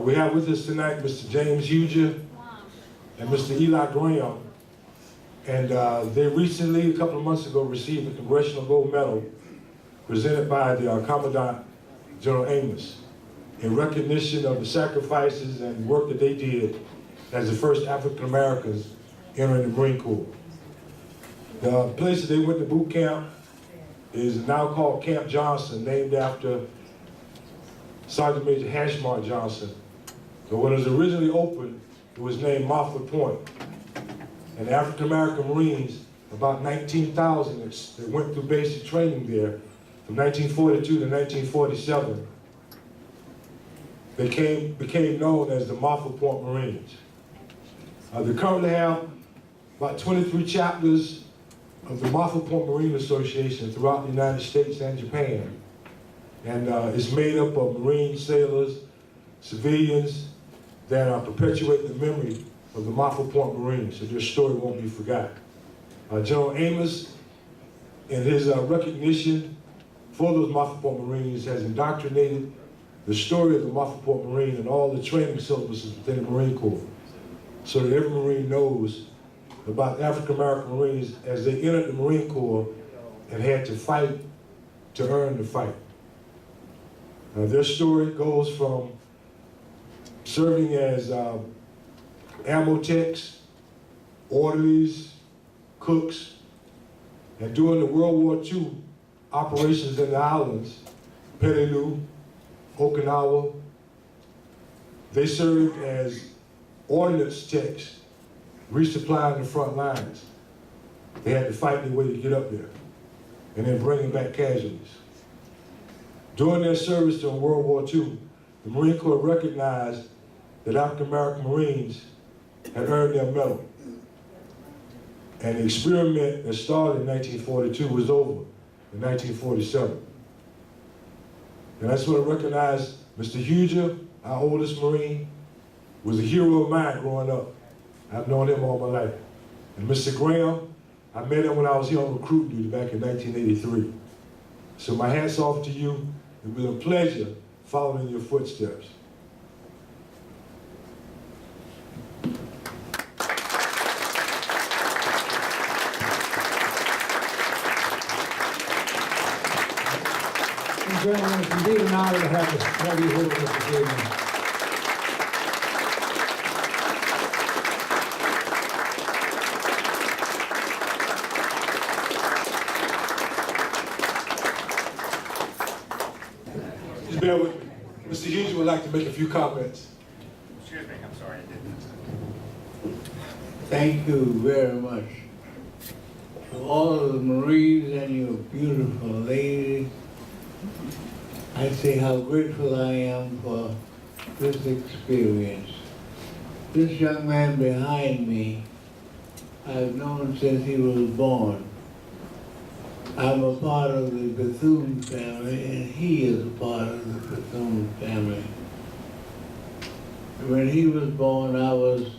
We have with us tonight Mr. James Huger and Mr. Eli Graham. And they recently, a couple of months ago, received a Congressional Gold Medal presented by the Commandant General Amos in recognition of the sacrifices and work that they did as the first African Americans entering the Marine Corps. The place that they went to boot camp is now called Camp Johnson, named after Sergeant Major Hashmart Johnson. But when it was originally opened, it was named Montford Point. And the African American Marines, about 19,000 that went through basic training there from 1942 to 1947, became known as the Montford Point Marines. They currently have about 23 chapters of the Montford Point Marine Association throughout the United States and Japan. And it's made up of Marine sailors, civilians that perpetuate the memory of the Montford Point Marines, so their story won't be forgotten. General Amos, in his recognition for those Montford Point Marines, has indoctrinated the story of the Montford Point Marine and all the training syllabuses within the Marine Corps, so that every Marine knows about African American Marines as they entered the Marine Corps and had to fight to earn the fight. Their story goes from serving as ammo techs, orderlies, cooks, and during the World War II operations in the islands, Peleliu, Okinawa, they served as ordnance techs, resupplying the front lines. They had to fight their way to get up there, and then bringing back casualties. During their service during World War II, the Marine Corps recognized that African American Marines had earned their medal. And the experiment that started in 1942 was over in 1947. And I just want to recognize Mr. Huger, our oldest Marine, was a hero of mine growing up. I've known him all my life. And Mr. Graham, I met him when I was here on recruit duty back in 1983. So my hat's off to you. It's been a pleasure following in your footsteps. Gentlemen, it's indeed an honor to have you here with us this evening. Just bear with me. Mr. Huger would like to make a few comments. Excuse me, I'm sorry, I didn't. Thank you very much to all of the Marines and your beautiful ladies. I say how grateful I am for this experience. This young man behind me, I've known since he was born. I'm a part of the Bethune family, and he is a part of the Bethune family. When he was born, I was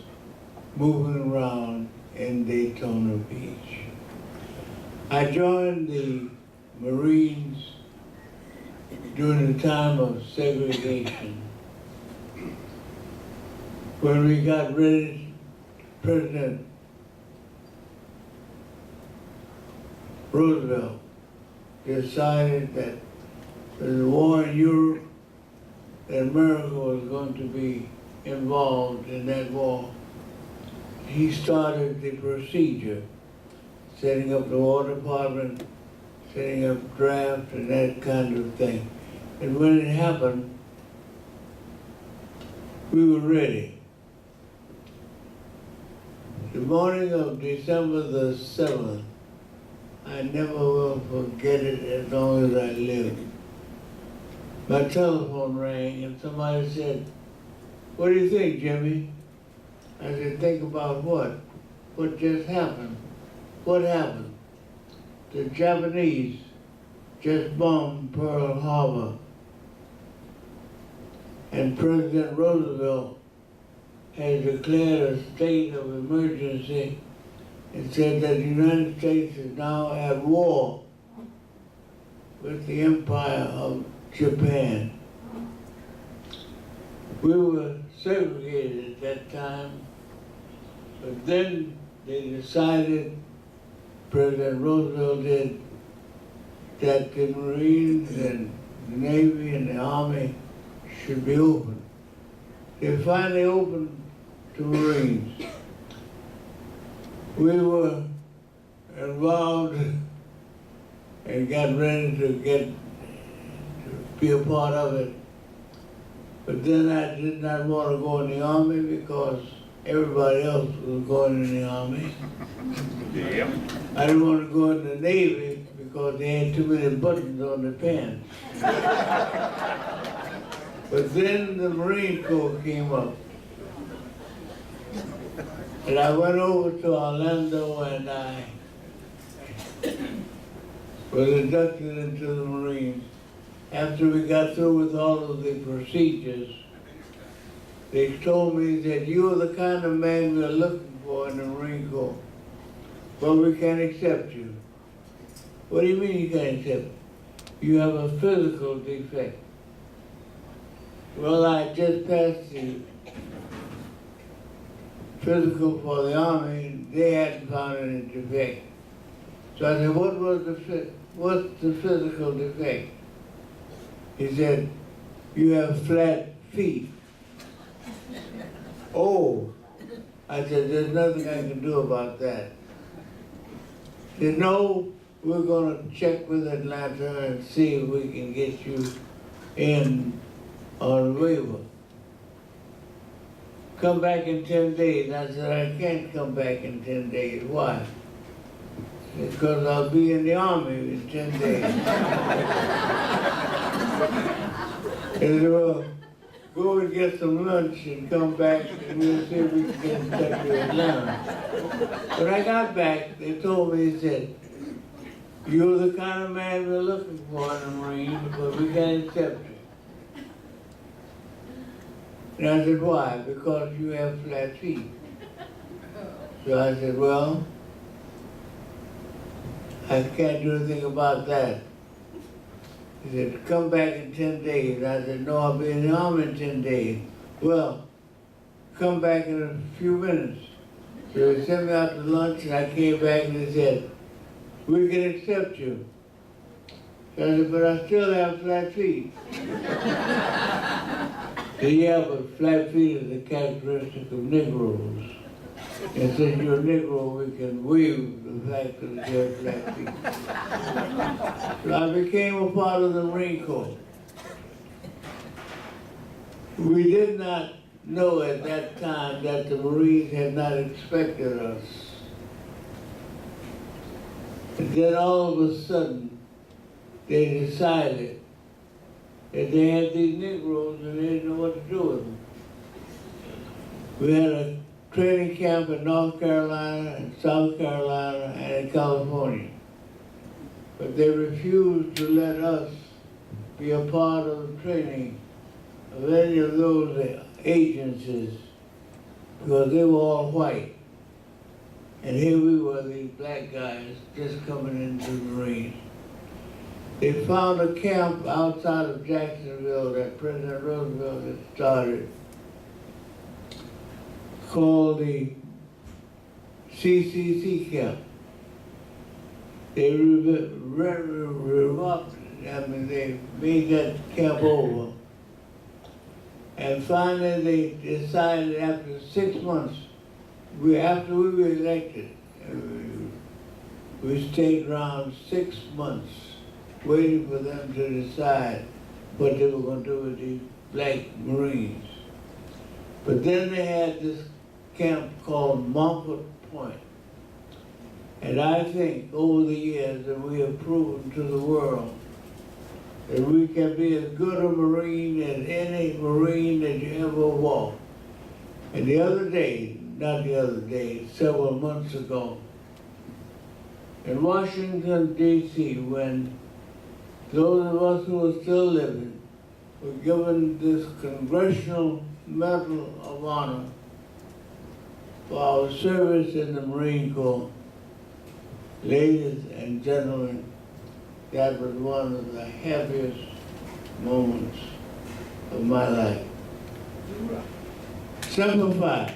moving around in Daytona Beach. I joined the Marines during the time of segregation. When we got ready, President Roosevelt decided that the war in Europe, that America was going to be involved in that war. He started the procedure, setting up the War Department, setting up draft and that kind of thing. And when it happened, we were ready. The morning of December the 7th, I never will forget it as long as I live. My telephone rang and somebody said, "What do you think, Jimmy?" I said, "Think about what? What just happened? What happened?" The Japanese just bombed Pearl Harbor. And President Roosevelt has declared a state of emergency and said that the United States is now at war with the Empire of Japan. We were segregated at that time, but then they decided, President Roosevelt did, that the Marines and the Navy and the Army should be open. They finally opened to Marines. We were involved and got ready to be a part of it. But then I did not want to go in the Army because everybody else was going in the Army. Yep. I didn't want to go in the Navy because they had too many buttons on the pants. But then the Marine Corps came up. And I went over to Orlando and I was inducted into the Marines. After we got through with all of the procedures, they told me that you are the kind of man we're looking for in the Marine Corps, but we can't accept you. What do you mean you can't accept me? You have a physical defect. Well, I just passed the physical for the Army, and they hadn't found any defect. So I said, what's the physical defect? He said, you have flat feet. Oh, I said, there's nothing I can do about that. He said, no, we're gonna check with Atlanta and see if we can get you in on waiver. Come back in 10 days. I said, I can't come back in 10 days. Why? Because I'll be in the Army in 10 days. He said, well, go and get some lunch and come back and we'll see if we can get in touch with Atlanta. When I got back, they told me, he said, you're the kind of man we're looking for in the Marines, but we can't accept you. And I said, why? Because you have flat feet. So I said, well, I can't do anything about that. He said, come back in 10 days. I said, no, I'll be in the Army in 10 days. Well, come back in a few minutes. So he sent me out to lunch and I came back and he said, we can accept you. So I said, but I still have flat feet. So yeah, but flat feet is a characteristic of Negroes. And since you're a Negro, we can waive the fact that you have flat feet. So I became a part of the Marine Corps. We did not know at that time that the Marines had not expected us. And then all of a sudden, they decided that they had these Negroes and they didn't know what to do with them. We had a training camp in North Carolina, and South Carolina, and in California. But they refused to let us be a part of the training of any of those agencies because they were all white. And here we were, these black guys, just coming into the Marines. They found a camp outside of Jacksonville that President Roosevelt had started called the CCC camp. They they made that camp over. And finally they decided after 6 months, after we were elected, we stayed around 6 months waiting for them to decide what they were going to do with these black Marines. But then they had this camp called Montford. And I think over the years that we have proven to the world that we can be as good a Marine as any Marine that you ever walked. And the other day, not the other day, several months ago, in Washington, D.C., when those of us who are still living were given this Congressional Medal of Honor for our service in the Marine Corps. Ladies and gentlemen, that was one of the happiest moments of my life. Simplify.